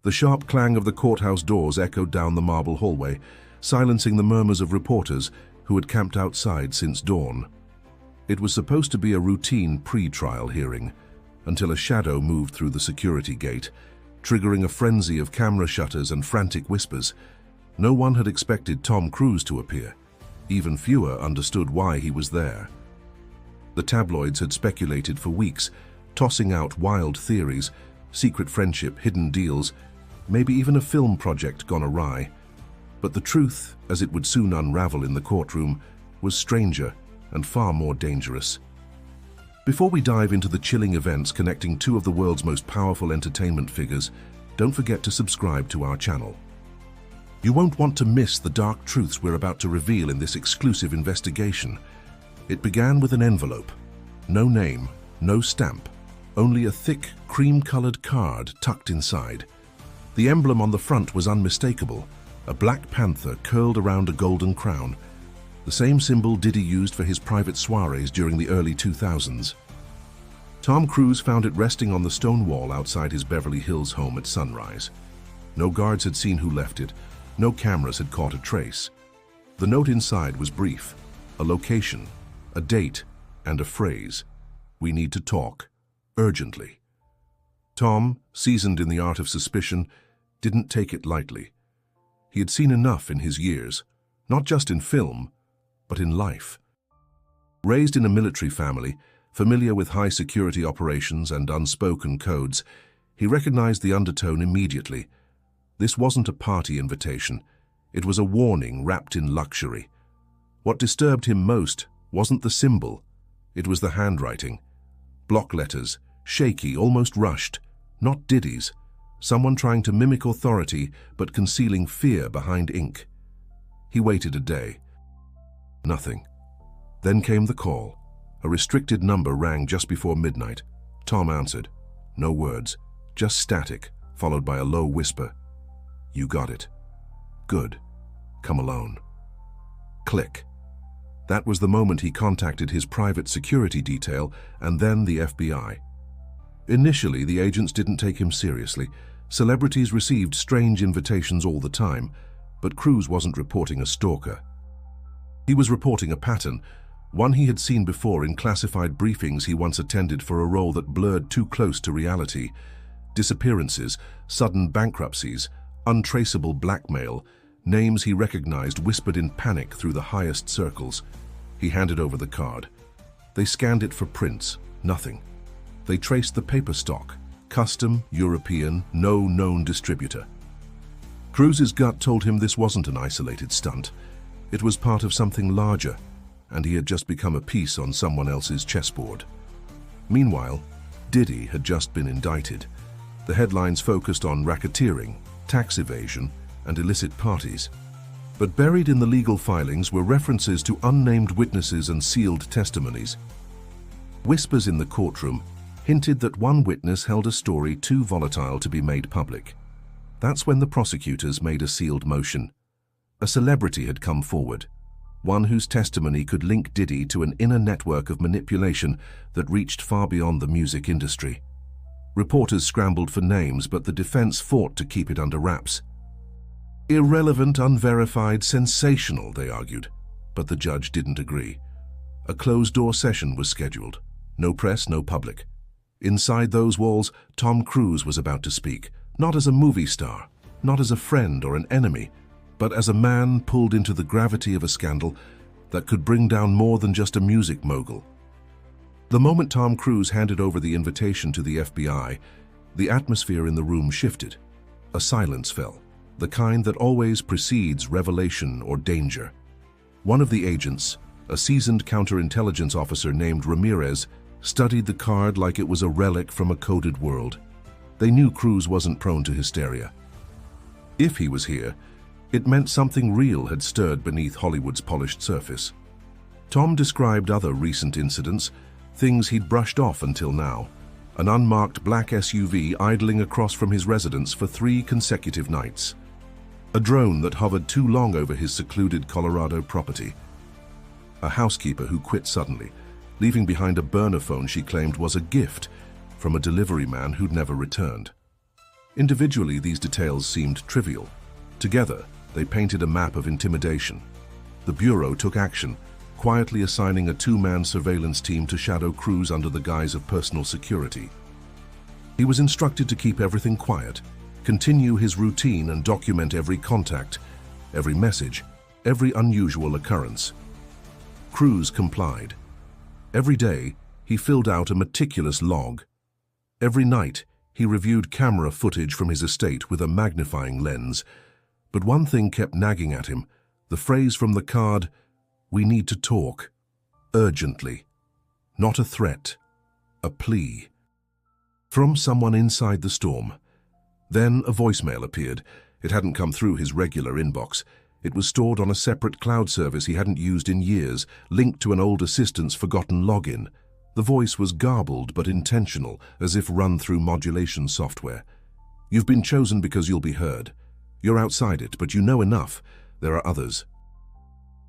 The sharp clang of the courthouse doors echoed down the marble hallway, silencing the murmurs of reporters who had camped outside since dawn. It was supposed to be a routine pre-trial hearing, until a shadow moved through the security gate, triggering a frenzy of camera shutters and frantic whispers. No one had expected Tom Cruise to appear. Even fewer understood why he was there. The tabloids had speculated for weeks, tossing out wild theories, secret friendship, hidden deals, maybe even a film project gone awry. But the truth, as it would soon unravel in the courtroom, was stranger and far more dangerous. Before we dive into the chilling events connecting two of the world's most powerful entertainment figures, don't forget to subscribe to our channel. You won't want to miss the dark truths we're about to reveal in this exclusive investigation. It began with an envelope. No name, no stamp, only a thick, cream-colored card tucked inside. The emblem on the front was unmistakable, a black panther curled around a golden crown, the same symbol Diddy used for his private soirees during the early 2000s. Tom Cruise found it resting on the stone wall outside his Beverly Hills home at sunrise. No guards had seen who left it, no cameras had caught a trace. The note inside was brief, a location, a date, and a phrase: "We need to talk, urgently." Tom, seasoned in the art of suspicion, didn't take it lightly. He had seen enough in his years, not just in film, but in life. Raised in a military family, familiar with high-security operations and unspoken codes, he recognized the undertone immediately. This wasn't a party invitation. It was a warning wrapped in luxury. What disturbed him most wasn't the symbol. It was the handwriting. Block letters, shaky, almost rushed. Not Diddy's. Someone trying to mimic authority but concealing fear behind ink. He waited a day. Nothing. Then came the call. A restricted number rang just before midnight. Tom answered. No words, just static, followed by a low whisper. "You got it. Good. Come alone." Click. That was the moment he contacted his private security detail and then the FBI. Initially, the agents didn't take him seriously. Celebrities received strange invitations all the time, but Cruise wasn't reporting a stalker. He was reporting a pattern, one he had seen before in classified briefings he once attended for a role that blurred too close to reality. Disappearances, sudden bankruptcies, untraceable blackmail, names he recognized whispered in panic through the highest circles. He handed over the card. They scanned it for prints. Nothing. They traced the paper stock. Custom, European, no known distributor. Cruise's gut told him this wasn't an isolated stunt. It was part of something larger, and he had just become a piece on someone else's chessboard. Meanwhile, Diddy had just been indicted. The headlines focused on racketeering, tax evasion, and illicit parties. But buried in the legal filings were references to unnamed witnesses and sealed testimonies. Whispers in the courtroom hinted that one witness held a story too volatile to be made public. That's when the prosecutors made a sealed motion. A celebrity had come forward, one whose testimony could link Diddy to an inner network of manipulation that reached far beyond the music industry. Reporters scrambled for names, but the defense fought to keep it under wraps. Irrelevant, unverified, sensational, they argued, but the judge didn't agree. A closed-door session was scheduled. No press, no public. Inside those walls, Tom Cruise was about to speak, not as a movie star, not as a friend or an enemy, but as a man pulled into the gravity of a scandal that could bring down more than just a music mogul. The moment Tom Cruise handed over the invitation to the FBI, the atmosphere in the room shifted. A silence fell, the kind that always precedes revelation or danger. One of the agents, a seasoned counterintelligence officer named Ramirez, studied the card like it was a relic from a coded world. They knew Cruise wasn't prone to hysteria. If he was here, it meant something real had stirred beneath Hollywood's polished surface. Tom described other recent incidents, things he'd brushed off until now. An unmarked black SUV idling across from his residence for 3 consecutive nights. A drone that hovered too long over his secluded Colorado property. A housekeeper who quit suddenly, leaving behind a burner phone she claimed was a gift from a delivery man who'd never returned. Individually, these details seemed trivial. Together, they painted a map of intimidation. The Bureau took action, quietly assigning a two-man surveillance team to shadow Cruz under the guise of personal security. He was instructed to keep everything quiet, continue his routine and document every contact, every message, every unusual occurrence. Cruz complied. Every day, he filled out a meticulous log. Every night, he reviewed camera footage from his estate with a magnifying lens. But one thing kept nagging at him, the phrase from the card, "We need to talk. Urgently." Not a threat, a plea. From someone inside the storm. Then a voicemail appeared. It hadn't come through his regular inbox. It was stored on a separate cloud service he hadn't used in years, linked to an old assistant's forgotten login. The voice was garbled but intentional, as if run through modulation software. "You've been chosen because you'll be heard. You're outside it, but you know enough. There are others.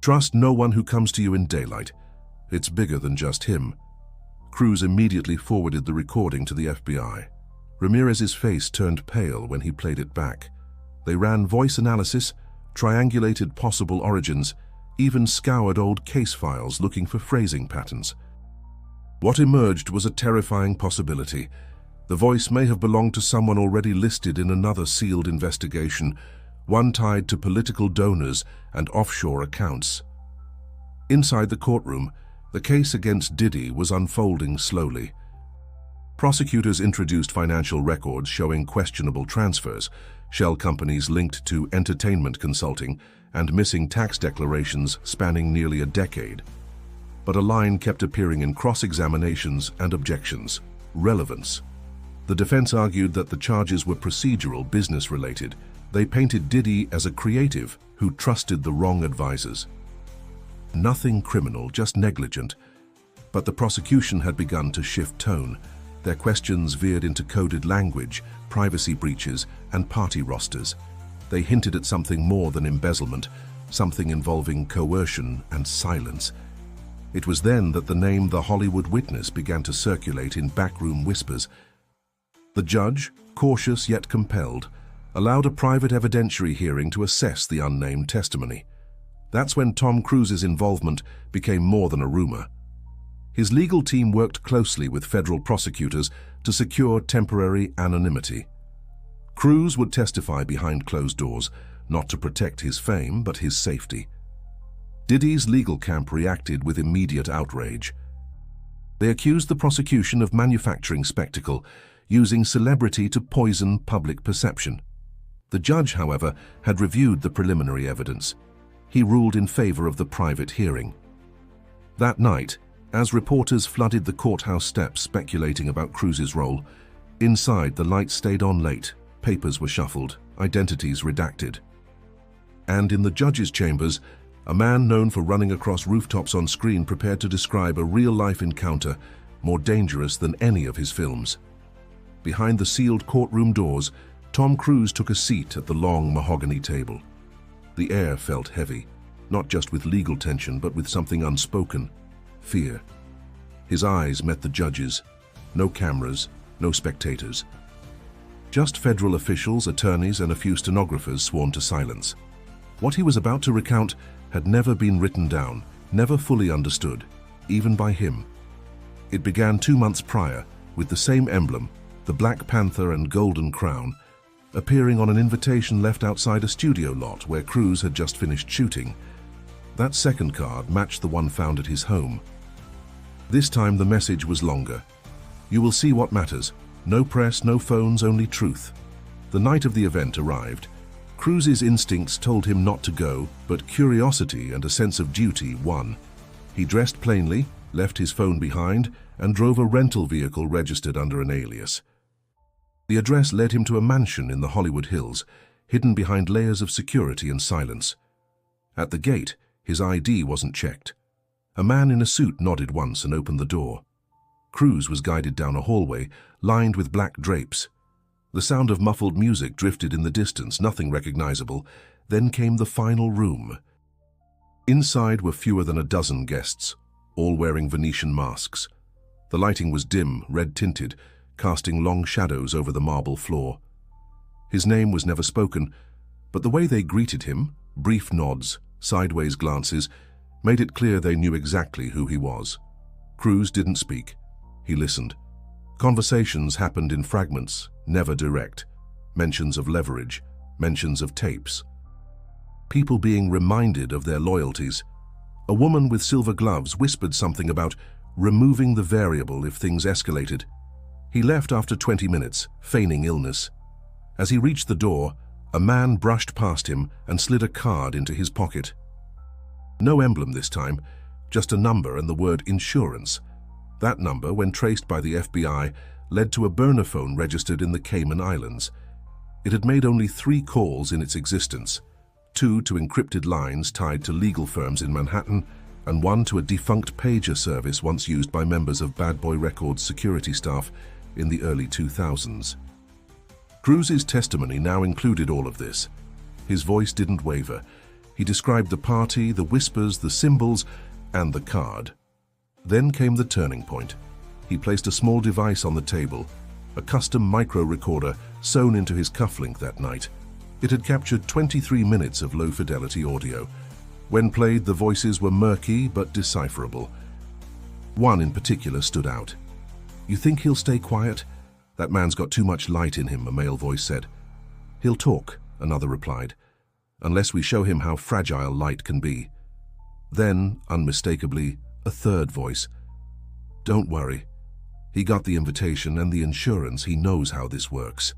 Trust no one who comes to you in daylight. It's bigger than just him." Cruz immediately forwarded the recording to the FBI. Ramirez's face turned pale when he played it back. They ran voice analysis, triangulated possible origins, even scoured old case files looking for phrasing patterns. What emerged was a terrifying possibility. The voice may have belonged to someone already listed in another sealed investigation, one tied to political donors and offshore accounts. Inside the courtroom, the case against Diddy was unfolding slowly. Prosecutors introduced financial records showing questionable transfers, shell companies linked to entertainment consulting, and missing tax declarations spanning nearly a decade. But a line kept appearing in cross-examinations and objections: relevance. The defense argued that the charges were procedural, business-related. They painted Diddy as a creative who trusted the wrong advisors. Nothing criminal, just negligent. But the prosecution had begun to shift tone. Their questions veered into coded language, privacy breaches, and party rosters. They hinted at something more than embezzlement, something involving coercion and silence. It was then that the name The Hollywood Witness began to circulate in backroom whispers. The judge, cautious yet compelled, allowed a private evidentiary hearing to assess the unnamed testimony. That's when Tom Cruise's involvement became more than a rumor. His legal team worked closely with federal prosecutors to secure temporary anonymity. Cruise would testify behind closed doors, not to protect his fame, but his safety. Diddy's legal camp reacted with immediate outrage. They accused the prosecution of manufacturing spectacle, using celebrity to poison public perception. The judge, however, had reviewed the preliminary evidence. He ruled in favor of the private hearing. That night, as reporters flooded the courthouse steps speculating about Cruise's role, inside the lights stayed on late, papers were shuffled, identities redacted. And in the judge's chambers, a man known for running across rooftops on screen prepared to describe a real-life encounter more dangerous than any of his films. Behind the sealed courtroom doors, Tom Cruise took a seat at the long mahogany table. The air felt heavy, not just with legal tension, but with something unspoken: fear. His eyes met the judge's. No cameras, no spectators. Just federal officials, attorneys, and a few stenographers sworn to silence. What he was about to recount had never been written down, never fully understood, even by him. It began 2 months prior, with the same emblem, the Black Panther and Golden Crown, appearing on an invitation left outside a studio lot where Cruise had just finished shooting. That second card matched the one found at his home. This time the message was longer. "You will see what matters. No press, no phones, only truth." The night of the event arrived. Cruise's instincts told him not to go, but curiosity and a sense of duty won. He dressed plainly, left his phone behind, and drove a rental vehicle registered under an alias. The address led him to a mansion in the Hollywood Hills, hidden behind layers of security and silence. At the gate, his ID wasn't checked. A man in a suit nodded once and opened the door. Cruise was guided down a hallway, lined with black drapes. The sound of muffled music drifted in the distance, nothing recognizable. Then came the final room. Inside were fewer than a dozen guests, all wearing Venetian masks. The lighting was dim, red-tinted, casting long shadows over the marble floor. His name was never spoken, but the way they greeted him, brief nods, sideways glances, made it clear they knew exactly who he was. Cruz didn't speak. He listened. Conversations happened in fragments, never direct. Mentions of leverage, mentions of tapes. People being reminded of their loyalties. A woman with silver gloves whispered something about removing the variable if things escalated. He left after 20 minutes, feigning illness. As he reached the door, a man brushed past him and slid a card into his pocket. No emblem this time, just a number and the word insurance. That number, when traced by the FBI, led to a burner phone registered in the Cayman Islands. It had made only 3 calls in its existence, 2 to encrypted lines tied to legal firms in Manhattan, and 1 to a defunct pager service once used by members of Bad Boy Records security staff in the early 2000s. Cruz's testimony now included all of this. His voice didn't waver. He described the party, the whispers, the symbols, and the card. Then came the turning point. He placed a small device on the table, a custom micro recorder sewn into his cufflink that night. It had captured 23 minutes of low-fidelity audio. When played, the voices were murky but decipherable. One in particular stood out. "You think he'll stay quiet? That man's got too much light in him," a male voice said. "He'll talk," another replied, "unless we show him how fragile light can be." Then, unmistakably, a third voice. "Don't worry. He got the invitation and the insurance. He knows how this works."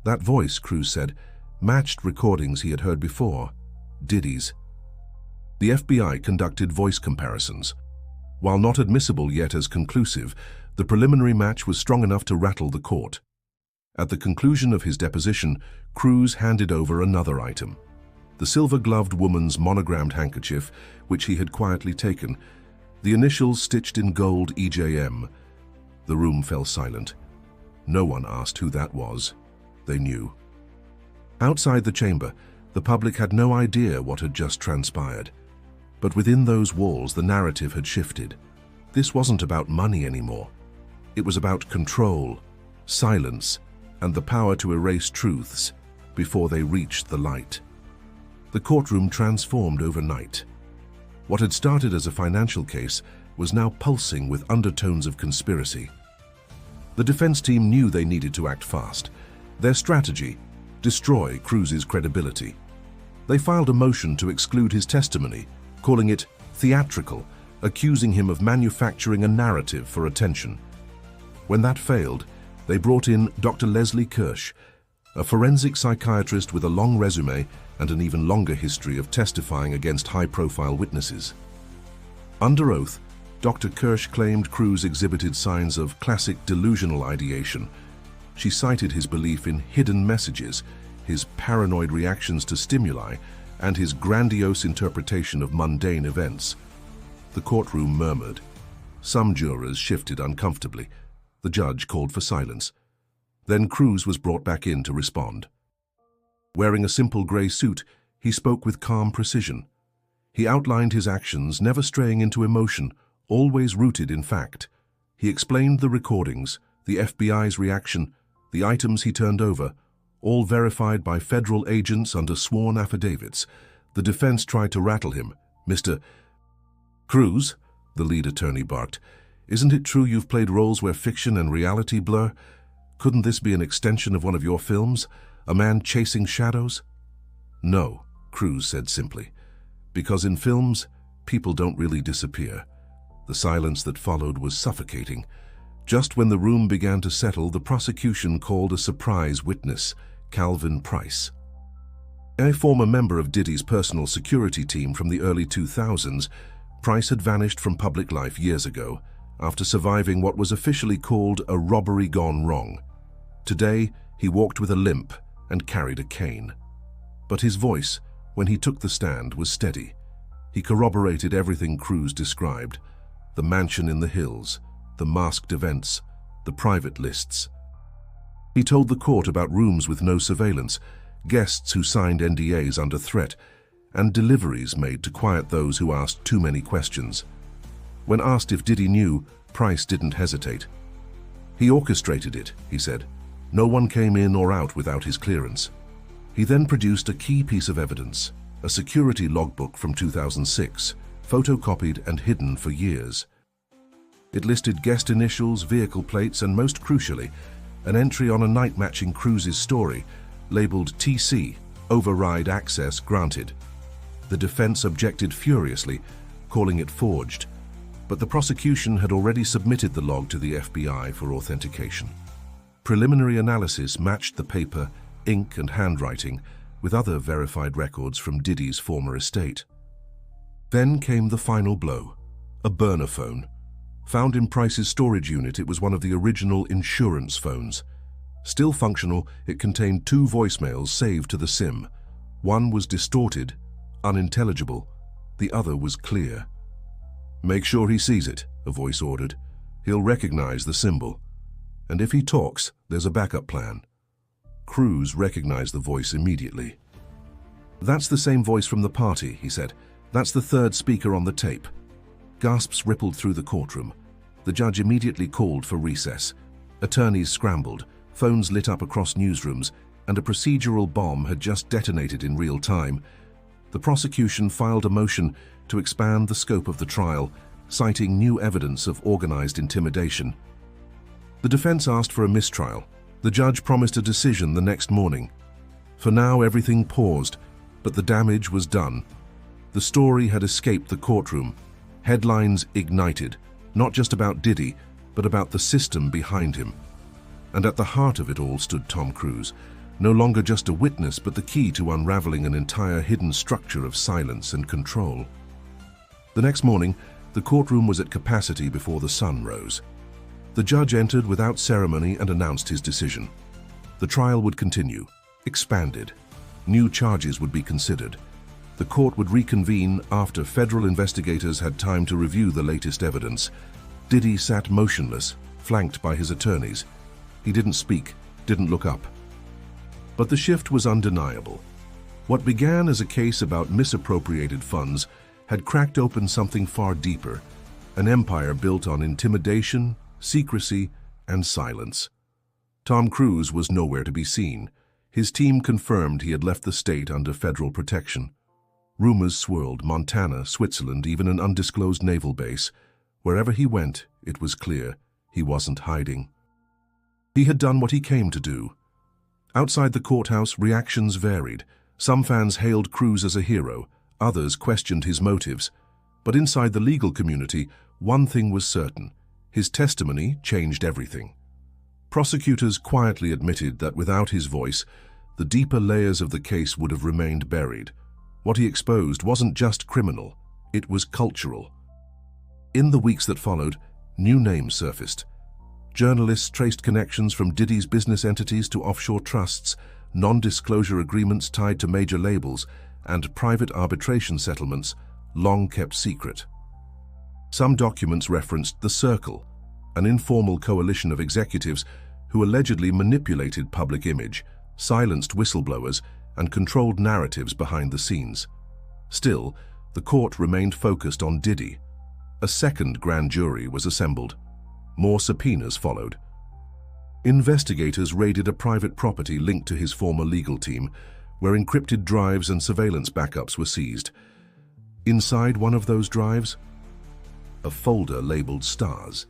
That voice, Cruz said, matched recordings he had heard before, Diddy's. The FBI conducted voice comparisons. While not admissible yet as conclusive, the preliminary match was strong enough to rattle the court. At the conclusion of his deposition, Cruz handed over another item. The silver-gloved woman's monogrammed handkerchief, which he had quietly taken, the initials stitched in gold EJM. The room fell silent. No one asked who that was. They knew. Outside the chamber, the public had no idea what had just transpired. But within those walls, the narrative had shifted. This wasn't about money anymore. It was about control, silence, and the power to erase truths before they reached the light. The courtroom transformed overnight. What had started as a financial case was now pulsing with undertones of conspiracy. The defense team knew they needed to act fast. Their strategy: destroy Cruz's credibility. They filed a motion to exclude his testimony, calling it theatrical, accusing him of manufacturing a narrative for attention. When that failed, they brought in Dr. Leslie Kirsch, a forensic psychiatrist with a long resume and an even longer history of testifying against high-profile witnesses. Under oath, Dr. Kirsch claimed Cruz exhibited signs of classic delusional ideation. She cited his belief in hidden messages, his paranoid reactions to stimuli, and his grandiose interpretation of mundane events. The courtroom murmured. Some jurors shifted uncomfortably. The judge called for silence. Then Cruz was brought back in to respond. Wearing a simple gray suit, he spoke with calm precision. He outlined his actions, never straying into emotion, always rooted in fact. He explained the recordings, the FBI's reaction, the items he turned over, all verified by federal agents under sworn affidavits. The defense tried to rattle him. "Mr. Cruz," the lead attorney barked, "isn't it true you've played roles where fiction and reality blur? Couldn't this be an extension of one of your films? A man chasing shadows?" "No," Cruz said simply, "because in films, people don't really disappear." The silence that followed was suffocating. Just when the room began to settle, the prosecution called a surprise witness, Calvin Price. A former member of Diddy's personal security team from the early 2000s, Price had vanished from public life years ago, after surviving what was officially called a robbery gone wrong. Today, he walked with a limp and carried a cane. But his voice, when he took the stand, was steady. He corroborated everything Cruz described: the mansion in the hills, the masked events, the private lists. He told the court about rooms with no surveillance, guests who signed NDAs under threat, and deliveries made to quiet those who asked too many questions. When asked if Diddy knew, Price didn't hesitate. "He orchestrated it," he said. No one came in or out without his clearance. He then produced a key piece of evidence, a security logbook from 2006, photocopied and hidden for years. It listed guest initials, vehicle plates, and most crucially, an entry on a night-matching cruise's story, labeled TC, Override Access Granted. The defense objected furiously, calling it forged, but the prosecution had already submitted the log to the FBI for authentication. Preliminary analysis matched the paper, ink, and handwriting with other verified records from Diddy's former estate. Then came the final blow, a burner phone. Found in Price's storage unit, it was one of the original insurance phones. Still functional, it contained 2 voicemails saved to the SIM. One was distorted, unintelligible. The other was clear. "Make sure he sees it," a voice ordered. "He'll recognize the symbol. And if he talks, there's a backup plan." Cruz recognized the voice immediately. "That's the same voice from the party," he said. "That's the third speaker on the tape." Gasps rippled through the courtroom. The judge immediately called for recess. Attorneys scrambled, phones lit up across newsrooms, and a procedural bomb had just detonated in real time. The prosecution filed a motion to expand the scope of the trial, citing new evidence of organized intimidation. The defense asked for a mistrial. The judge promised a decision the next morning. For now, everything paused, but the damage was done. The story had escaped the courtroom. Headlines ignited, not just about Diddy, but about the system behind him. And at the heart of it all stood Tom Cruise, no longer just a witness, but the key to unraveling an entire hidden structure of silence and control. The next morning, the courtroom was at capacity before the sun rose. The judge entered without ceremony and announced his decision. The trial would continue, expanded. New charges would be considered. The court would reconvene after federal investigators had time to review the latest evidence. Diddy sat motionless, flanked by his attorneys. He didn't speak, didn't look up. But the shift was undeniable. What began as a case about misappropriated funds had cracked open something far deeper, an empire built on intimidation, secrecy, and silence. Tom Cruise was nowhere to be seen. His team confirmed he had left the state under federal protection. Rumors swirled: Montana, Switzerland, even an undisclosed naval base. Wherever he went, it was clear he wasn't hiding. He had done what he came to do. Outside the courthouse, reactions varied. Some fans hailed Cruise as a hero, others questioned his motives. But inside the legal community, one thing was certain: his testimony changed everything. Prosecutors quietly admitted that without his voice, the deeper layers of the case would have remained buried. What he exposed wasn't just criminal, it was cultural. In the weeks that followed, new names surfaced. Journalists traced connections from Diddy's business entities to offshore trusts, non-disclosure agreements tied to major labels, and private arbitration settlements long kept secret. Some documents referenced the Circle, an informal coalition of executives who allegedly manipulated public image, silenced whistleblowers, and controlled narratives behind the scenes. Still, the court remained focused on Diddy. A second grand jury was assembled. More subpoenas followed. Investigators raided a private property linked to his former legal team, where encrypted drives and surveillance backups were seized. Inside one of those drives, a folder labeled Stars.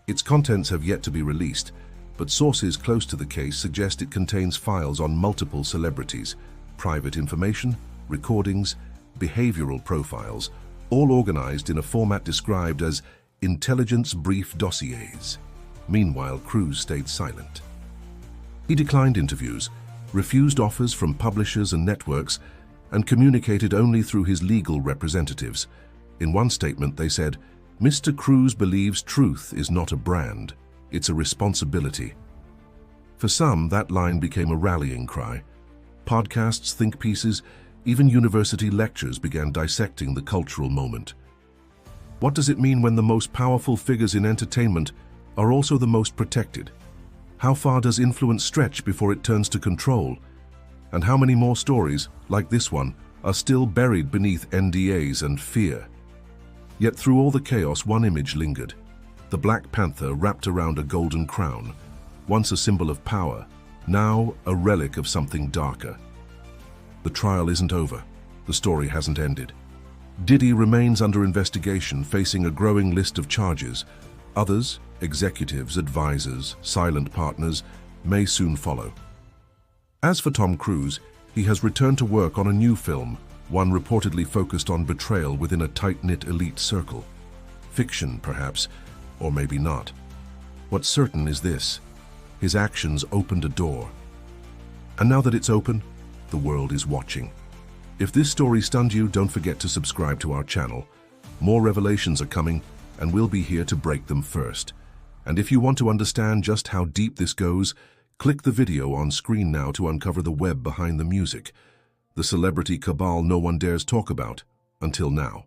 Its contents have yet to be released, but sources close to the case suggest it contains files on multiple celebrities, private information, recordings, behavioral profiles, all organized in a format described as intelligence brief dossiers. Meanwhile, Cruise stayed silent. He declined interviews, refused offers from publishers and networks, and communicated only through his legal representatives. In one statement, they said, "Mr. Cruise believes truth is not a brand, it's a responsibility." For some, that line became a rallying cry. Podcasts, think pieces, even university lectures began dissecting the cultural moment. What does it mean when the most powerful figures in entertainment are also the most protected? How far does influence stretch before it turns to control? And how many more stories, like this one, are still buried beneath NDAs and fear? Yet through all the chaos, one image lingered: the Black Panther wrapped around a golden crown. once a symbol of power, now a relic of something darker. The trial isn't over. The story hasn't ended. Diddy remains under investigation, facing a growing list of charges. Others, executives, advisors, silent partners, may soon follow. As for Tom Cruise, he has returned to work on a new film, one reportedly focused on betrayal within a tight-knit elite circle. Fiction, perhaps, or maybe not. What's certain is this: his actions opened a door. And now that it's open, the world is watching. If this story stunned you, don't forget to subscribe to our channel. More revelations are coming, and we'll be here to break them first. And if you want to understand just how deep this goes, click the video on screen now to uncover the web behind the music, the celebrity cabal no one dares talk about until now.